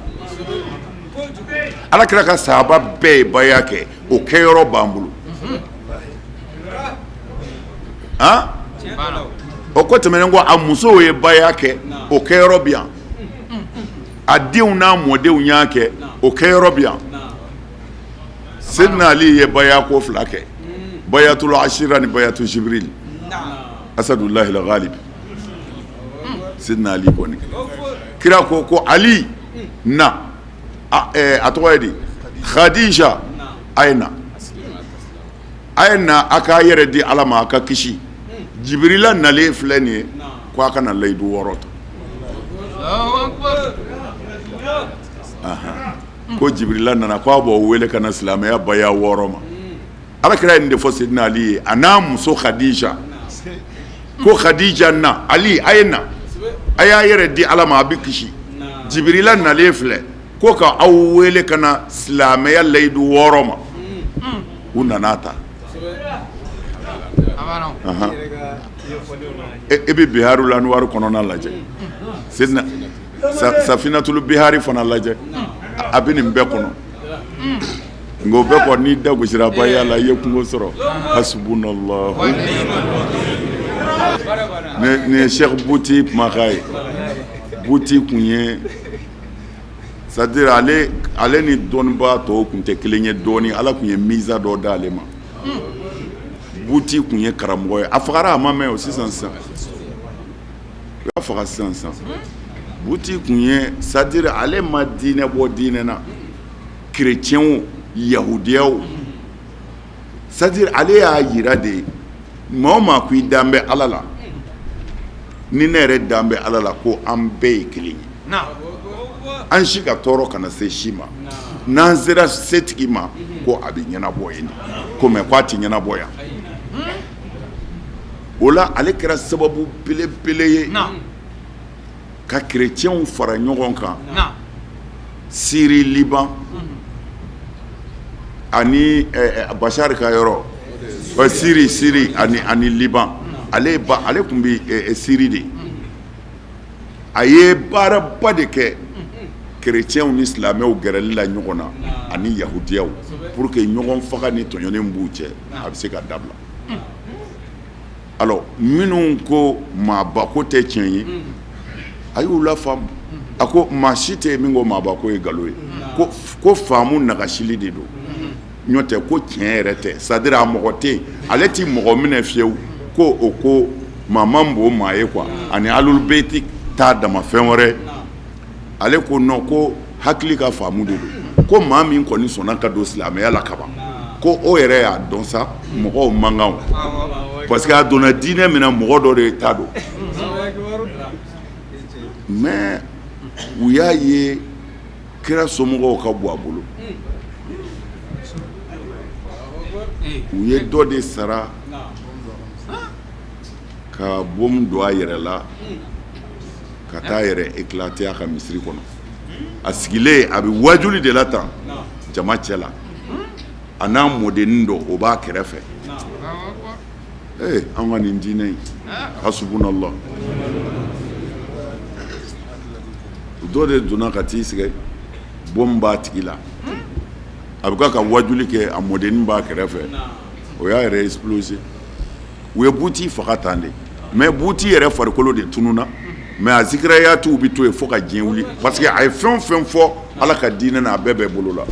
Alakira ka sahaba bɛɛ ye baya kɛ o kɛ yɔrɔ b'an bolo o ko tɛmɛnen ko a musow ye baya kɛ o kɛ yɔrɔ bi yan a denw n'a mɔdenw y'a kɛ o kɛ yɔrɔ bi yan Sayyidina Ali ye baya ko 2 kɛ bayatul ashira ni bayatul jibril Asadullahi al-Ghalib sidina ali kɔni kira ko ali na a tɔgɔ ye di khadija a ye na a k'a yɛrɛ di ala ma a ka kisi jibirila nalen filɛ nin ye ko a kana layidu 6 ta ko jibirila nana ko a b'o wele ka na silamɛya baya 6 ma alakira ye nin de fɔ sidina ali ye a n'a muso khadija ko khadija na ali a ye na a y'a yɛrɛ di ala ma a bɛ kisi jibirila nalen filɛ ko ka aw wele ka na silamɛya layidu 6 ma u nana ta e bɛ biharul anwar kɔnɔna lajɛ sidina safinatul bihari fana lajɛ a bɛ nin bɛɛ kɔnɔ nka o bɛɛ kɔni n'i da gosira baya la i ye kungo sɔrɔ hasbunallahu nin ye Cheikh Bouti kumakan ye Bouti kun ye c'est-à-dire ale ni dɔnnibaa tɔw kun tɛ kelen ye dɔɔni ala kun ye miza dɔ d'ale ma Bouti kun ye karamɔgɔ ye a fagara a ma mɛn o sisan u y'a faga sisan Bouti kun ye c'est-à-dire ale ma diinɛ bɔ diinɛ na chrétiens yahudiyaw c'est-à-dire ale y'a yira de maa o maa ko i dan bɛ ala la ni ne yɛrɛ dan bɛ ala la ko an bɛɛ ye kelen ye an si ka tɔɔrɔ kana se si ma n'an sera setigi ma ko a bɛ ɲɛnabɔ yen ko mɛ ko a tɛ ɲɛnabɔ yan o la ale kɛra sababu belebele ye ka chrétiens fara ɲɔgɔn kan Syrie Liban ani Bachar ka yɔrɔ Syrie ani Liban ale tun bɛ Syrie de a ye baaraba de kɛ chrétiens ni silamɛw gɛrɛli la ɲɔgɔn na ani yahudiyaw pour que ɲɔgɔn faga ni tɔɲɔni b'u cɛ a bɛ se ka dabila alors minnu ko maaba ko tɛ tiɲɛ ye a y'u lafaamu a ko maa si tɛ min ko maaba ko ye nkalon ye ko faamu nagasili de don ɲɔ tɛ ko tiɲɛ yɛrɛ tɛ c'est-à-dire a mɔgɔ tɛ yen ale ti mɔgɔ minɛ fiyewu ko o ko maa man bon maa ye quoi ani alul beyti t'a dama fɛn wɛrɛ ale ko non ko hakili ka faamu de don ko maa min kɔni sɔnna ka don silamɛya la kaban ko o yɛrɛ y'a dɔn sa mɔgɔw man kan parce que a donna diinɛ min na mɔgɔ dɔ de t'a dɔn mais u y'a ye kira somɔgɔw ka bɔ a bolo u ye dɔ de sara ka bom don a yɛrɛ la ka taa yɛrɛ éclater a ka misiri kɔnɔ a sigilen a bɛ wajuli de la tan jama cɛ la a n'a mɔdennin dɔ o b'a kɛrɛfɛ an ka nin diinɛ in hasbunallah dɔ de donna ka t'i sigi bom b'a tigi la a bɛ ka wajuli kɛ a mɔdennin b'a kɛrɛfɛ o y'a yɛrɛ exploser u ye Bouti faga tan de mais Bouti yɛrɛ farikolo de tununa mais a zikirayatiw bɛ to yen fo ka diɲɛ wuli parce que a ye fɛn o fɛn fɔ ala ka diinɛ na a bɛɛ bɛ bolo la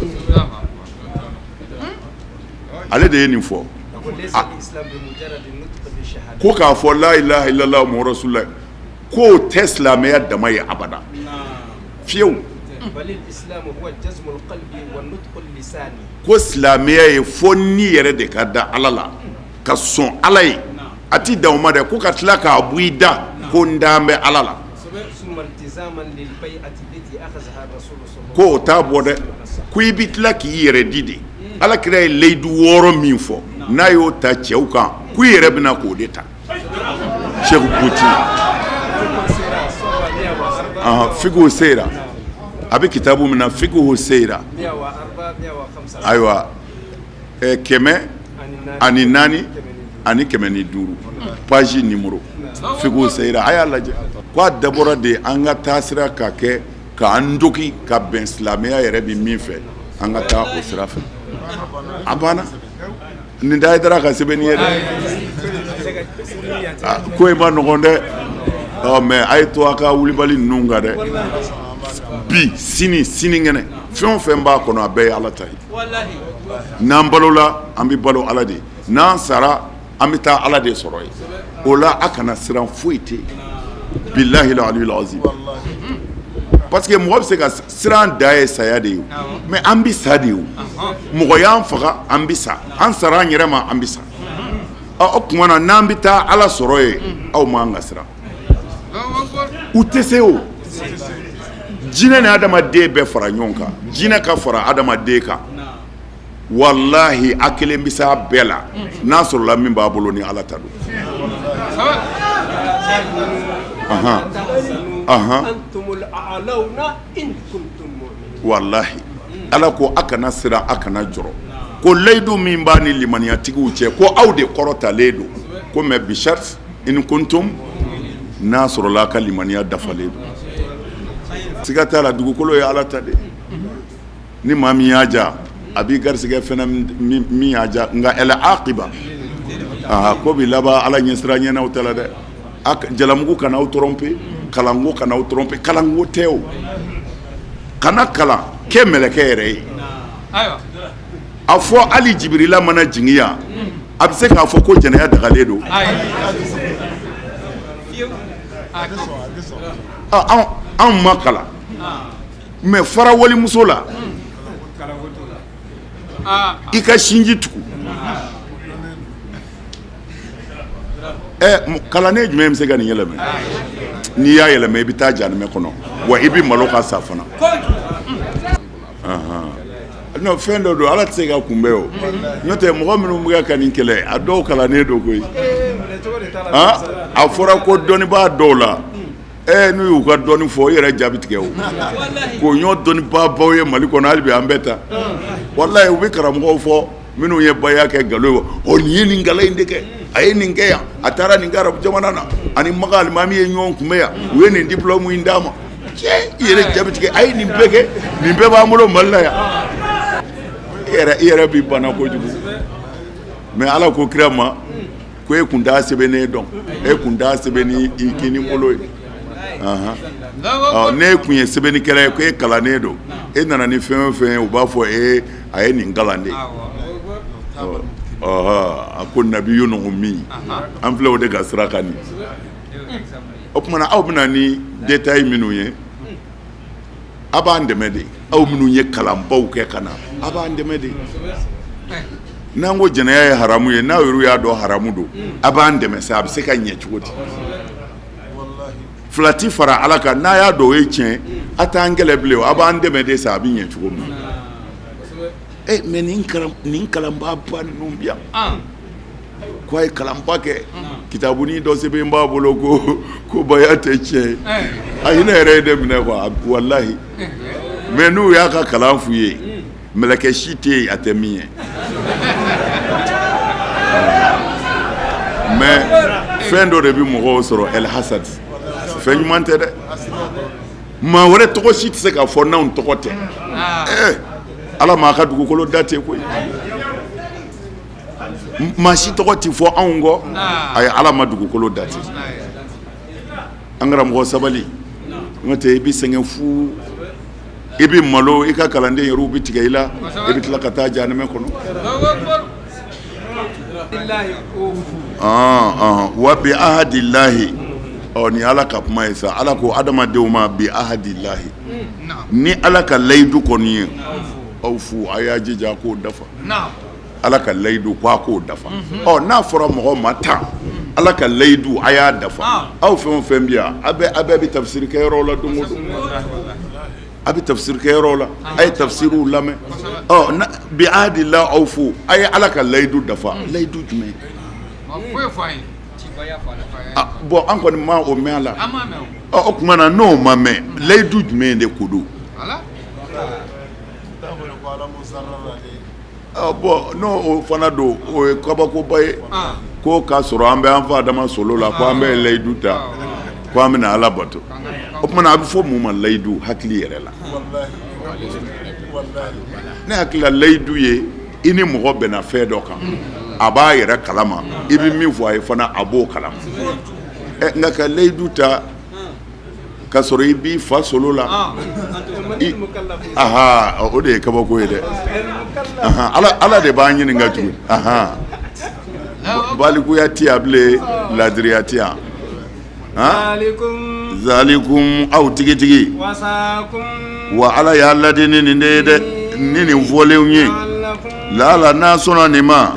ale de ye nin fɔ ko k'a fɔ la ilaha illallah muhamadu rasulullah k'o tɛ silamɛya dama ye abada fiyewu ko silamɛya ye fo ni yɛrɛ de ka da ala la ka sɔn ala ye a ti dan o ma dɛ ko ka tila k'a bɔ i da ko n dan bɛ ala la ko o t'a bɔ dɛ ko i bɛ tila k'i yɛrɛ di de ala kira ye layidu 6 min fɔ n'a y'o ta cɛw kan ko i yɛrɛ bɛna k'o de ta Cheikh Bouti fiqhu seyra a bɛ kitabu min na fiqhu seyra ayiwa 100 ani 4 ani 105 page numéro fiqhu seyra a y'a lajɛ ko a dabɔra de an ka taasira ka kɛ k'an dogi ka bɛn silamɛya yɛrɛ bɛ min fɛ an ka taa o sira fɛ a banna nin da Hayidara ka sɛbɛnni ye dɛ ko in ma nɔgɔn dɛ mais a ye to a ka wulibali ninnu kan dɛ bi sinikɛnɛ fɛn o fɛn b'a kɔnɔ a bɛɛ ye ala ta ye n'an balola an bɛ balo ala de n'an sara an bɛ taa ala de sɔrɔ ye o la a kana siran foyi tɛ yen billahi al-aliyyil azim. Parce que mɔgɔ bɛ se ka siran da ye saya de ye mais an bi sa de ye mɔgɔ y'an faga an bi sa an sara an yɛrɛ ma an bi sa o tuma na n'an bɛ taa ala sɔrɔ ye aw m'an ka siran u tɛ se o jinɛ ni adamaden bɛɛ fara ɲɔgɔn kan jinɛ ka fara adamaden kan wallahi a kelen bɛ s'a bɛɛ la n'a sɔrɔla min b'a bolo ni ala ta don. Wallahi ala ko a kana siran a kana jɔrɔ ko layidu min b'a ni limaniyatigiw cɛ ko aw de kɔrɔtalen don ko mais bi sharti in kuntum n'a sɔrɔla a ka limaniya dafalen don siga t'a la dugukolo ye ala ta de ni maa min y'a ja a b'i garisɛgɛ fɛnɛ min y'a ja nka ɛlɛ aqiba ko bi laban ala ɲɛsira ɲɛnaw tɛ la dɛ jalamugu kana aw tromper kalanko kana aw tromper kalanko tɛ o kana kalan kɛ mɛlɛkɛ yɛrɛ ye a fɔ hali jibirila mana jigin yan a bɛ se k'a fɔ ko jɛnɛya dagalen don anw ma kalan mais fara walimuso la i ka sinji tugu kalannen jumɛn bɛ se ka nin yɛlɛmɛ n'i y'a yɛlɛmɛ i bɛ taa jahanɛmɛ kɔnɔ wa i bɛ malo ka sa fana non fɛn dɔ don ala tɛ se ka kunbɛn o n'o tɛ mɔgɔ minnu bɛ ka nin kɛlɛ a dɔw kalannen don koyi a fɔra ko dɔnnibaa dɔw la n'u y'u ka dɔnni fɔ o yɛrɛ jaabi tigɛ o k'o ɲɔ dɔnnibaabaw ye Mali kɔnɔ hali bi an bɛ ta walayi u bɛ karamɔgɔw fɔ minnu ye baya kɛ nkalon ye nin ye nin nkalon in de kɛ a ye nin kɛ yan a taara nin kɛ arabu jamana na ani Maga alimami ye ɲɔgɔn kunbɛn yan u ye nin diplôme in d'a ma cɛ i yɛrɛ jaabi tigɛ a ye nin bɛɛ kɛ nin bɛɛ b'an bolo Mali la yan i yɛrɛ b'i bana kojugu mais ala ko kira ma ko e kun t'a sɛbɛnnen dɔn e kun t'a sɛbɛn ni i kini bolo ye ne kun ye sɛbɛnnikɛla ye ko e kalannen don e nana ni fɛn o fɛn ye u b'a fɔ a ye nin kalan de a ko nabiyu ummi an filɛ o de ka sira kan nin o tuma na aw bɛna ni détail minnu ye a b'an dɛmɛ de aw minnu ye kalanbaw kɛ ka na a b'an dɛmɛ de n'an ko jɛnɛya ye haramu ye n'aw yɛrɛ y'a dɔn haramu don a b'an dɛmɛ sa a bɛ se ka ɲɛ cogo di fila ti fara ala kan n'a y'a dɔn o ye tiɲɛ a t'an kɛlɛ bilen a b'an dɛmɛ de sa a bɛ ɲɛ cogo min mais nin kalanba ba ninnu bi yan ko a ye kalanba kɛ kitabuni dɔ sɛbɛn b'a bolo ko baya tɛ tiɲɛ a hinɛ yɛrɛ ye ne minɛ quoi walahi mais n'u y'a ka kalan f'u ye mɛlɛkɛ si tɛ yen a tɛ min ye mais fɛn dɔ de bɛ mɔgɔw sɔrɔ el hasad fɛn ɲuman tɛ dɛ maa wɛrɛ tɔgɔ si tɛ se ka fɔ n'anw tɔgɔ tɛ ala m'a ka dugukolo da ten koyi maa si tɔgɔ tɛ fɔ anw kɔ a ye ala ma dugukolo da ten an karamɔgɔ sabali n'o tɛ i bɛ sɛgɛn fu i bɛ malo i ka kalanden yɛrɛw bɛ tigɛ i la i bɛ tila ka taa jahanɛmɛ kɔnɔ wa bi ahadillahi ni ala ka kuma ye sa ala ko adamadenw ma bi ahadillahi ni ala ka layidu kɔni ye aw fu a y'a jija k'o dafa ala ka layidu k'o dafa n'a fɔra mɔgɔ ma tan ala ka layidu a y'a dafa aw fɛn o fɛn bɛ yan a bɛɛ bɛ tafsiri kɛ yɔrɔ la don o don a bɛ tafsiri kɛ yɔrɔ la a ye tafsiriw lamɛn bi ahadillahi aw fu a ye ala ka layidu dafa layidu jumɛn bon an kɔni ma o mɛn a la o tuma na n'o ma mɛn layidu jumɛn de ko don bon n'o o fana don o ye kabakoba ye ko k'a sɔrɔ an bɛ an fa Adama solo la ko an bɛ layidu ta ko an bɛna ala bato o tuma na a bɛ fɔ mun ma layidu hakili yɛrɛ la ne hakili la layidu ye i ni mɔgɔ bɛnna fɛn dɔ kan a b'a yɛrɛ kalama i bɛ min fɔ a ye fana a b'o kalama nka ka layidu ta ka sɔrɔ i b'i fa solo la o de ye kabako ye dɛ ala de b'an ɲininka tuguni balikuya ti yan bilen ladiriya ti yan zalikum aw tigi wa ala y'a ladini nin de ye dɛ ni nin fɔlenw ye lala n'a sɔnna nin ma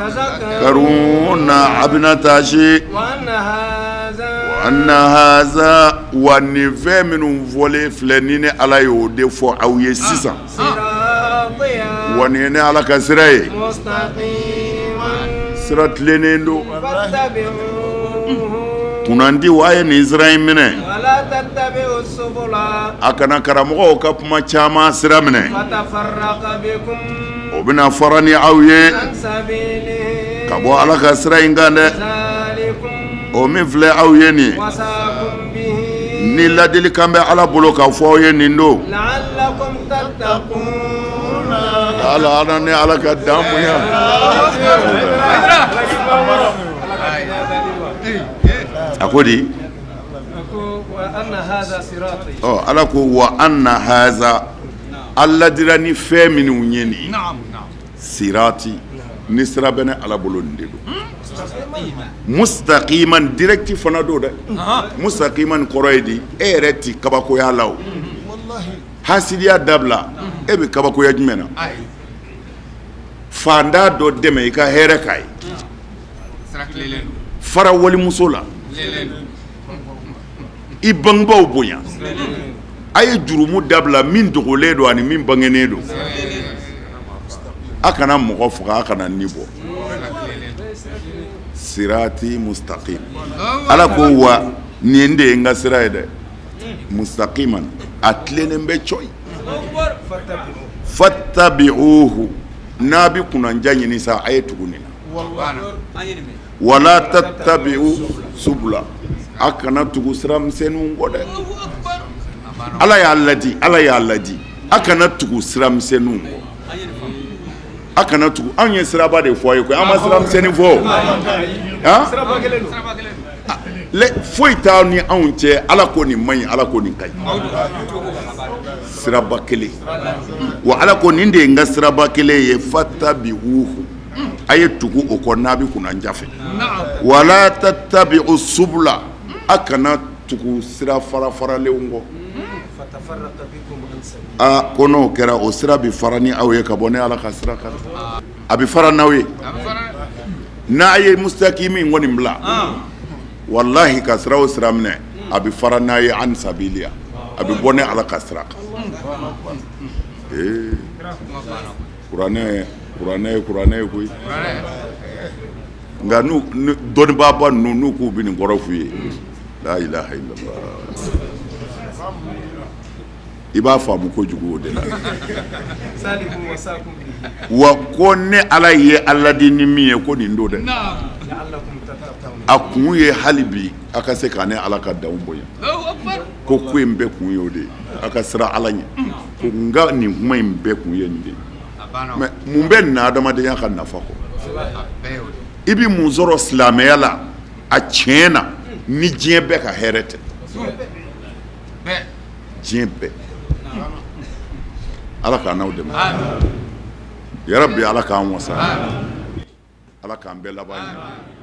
karuna a bɛna taa se anna haza wa nin fɛn minnu fɔlen filɛ ni ne ala y'o de fɔ aw ye sisan wa nin ye ne ala ka sira ye sira tilennen don kunnandi wa ye nin sira in minɛ a kana karamɔgɔw ka kuma caman sira minɛ o bɛna fara ni aw ye ka bɔ ala ka sira in kan dɛ o min filɛ aw ye nin ni ladilikan bɛ ala bolo ka fɔ aw ye nin don ala ni ala ka dan bonya a ko di ala ko wa anna haza ala dira ni fɛn minnu ye nin sirati ni sira bɛ ne ala bolo nin de don mustaqiman direct fana do dɛ mustaqiman kɔrɔ ye di e yɛrɛ ti kabakoya la o hasidiya dabila e bɛ kabakoya jumɛn na fanda dɔ dɛmɛ i ka hɛrɛ k'a ye fara walimuso la i bangebaaw bonya a ye jurumu dabila min dogolen don ani min bangenen don a kana mɔgɔ faga a kana ni bɔ sirati mustaqim ala ko wa nin de ye n ka sira ye dɛ mustaqiman a tilennen bɛ coyi fattabi'uhu n'a bɛ kunnanja ɲini sa a ye tugu nin na wala tattabi'u subula a kana tugu sira misɛnninw kɔ dɛ ala y'a ladi a kana tugu sira misɛnninw kɔ a kana tugu anw ye siraba de fɔ a ye koyi an ma sira misɛnnin fɔ foyi t'aw ni anw cɛ ala ko nin man ɲi ala ko nin ka ɲi siraba kelen wa ala ko nin de ye n ka siraba kelen ye fattabi'uhu a ye tugu o kɔ n'a bɛ kunnanja fɛ wala tattabi'u subula a kana tugu sira fara-faralenw kɔ ko n'o kɛra o sira bɛ fara ni aw ye ka bɔ ne ala ka sira kan a bɛ fara n'aw ye n'a ye mustaqimin kɔni bila wallahi ka sira o sira minɛ a bɛ fara n'a ye an sabiliya a bɛ bɔ ne ala ka sira kan kuranɛ ye koyi nka dɔnnibaaba ninnu n'u k'u bɛ nin kɔrɔ f'u ye la ilaha illallah i b'a faamu kojugu o de la wa ko ne ala ye ala di ni min ye ko nin don dɛ a kun ye hali bi a ka se k'a ne ala ka danw bonya ko in bɛɛ kun ye o de ye a ka sira ala ɲɛ ko nka nin kuma in bɛɛ kun ye nin de ye mɛ mun bɛ nin adamadenya ka nafa kɔ i bɛ mun sɔrɔ silamɛya la a tiɲɛ na ni diɲɛ bɛɛ ka hɛrɛ tɛ diɲɛ bɛɛ ala k'an n'aw dɛmɛ yarabi ala k'an wasa ala k'an bɛɛ laban ɲɛ